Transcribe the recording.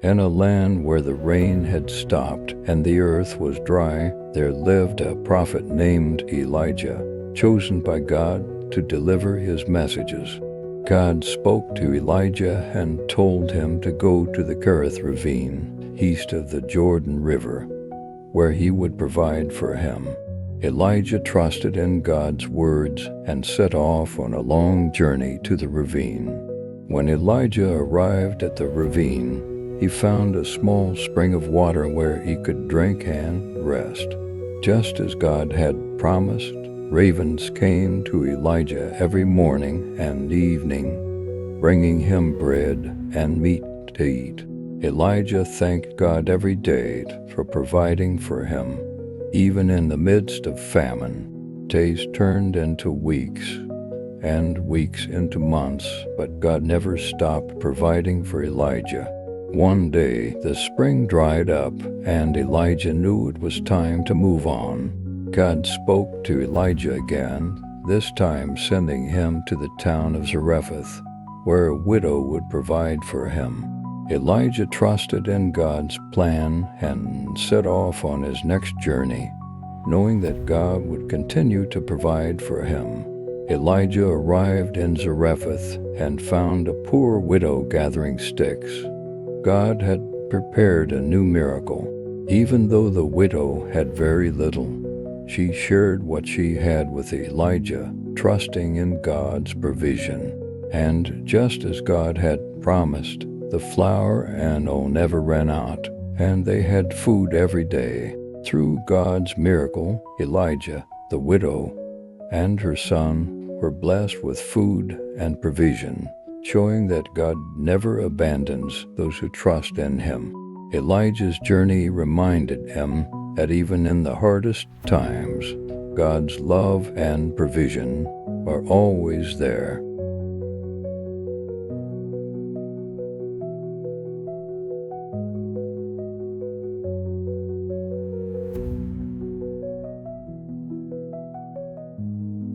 In a land where the rain had stopped and the earth was dry, there lived a prophet named Elijah, chosen by God to deliver his messages. God spoke to Elijah and told him to go to the Kerith ravine, east of the Jordan River, where he would provide for him. Elijah trusted in God's words and set off on a long journey to the ravine. When Elijah arrived at the ravine, he found a small spring of water where he could drink and rest. Just as God had promised, ravens came to Elijah every morning and evening, bringing him bread and meat to eat. Elijah thanked God every day for providing for him. Even in the midst of famine, days turned into weeks, and weeks into months, but God never stopped providing for Elijah. One day, the spring dried up, and Elijah knew it was time to move on. God spoke to Elijah again, this time sending him to the town of Zarephath, where a widow would provide for him. Elijah trusted in God's plan and set off on his next journey, knowing that God would continue to provide for him. Elijah arrived in Zarephath and found a poor widow gathering sticks. God had prepared a new miracle. Even though the widow had very little, she shared what she had with Elijah, trusting in God's provision. And just as God had promised, the flour and oil never ran out, and they had food every day. Through God's miracle, Elijah, the widow, and her son were blessed with food and provision, showing that God never abandons those who trust in him. Elijah's journey reminded him that even in the hardest times, God's love and provision are always there.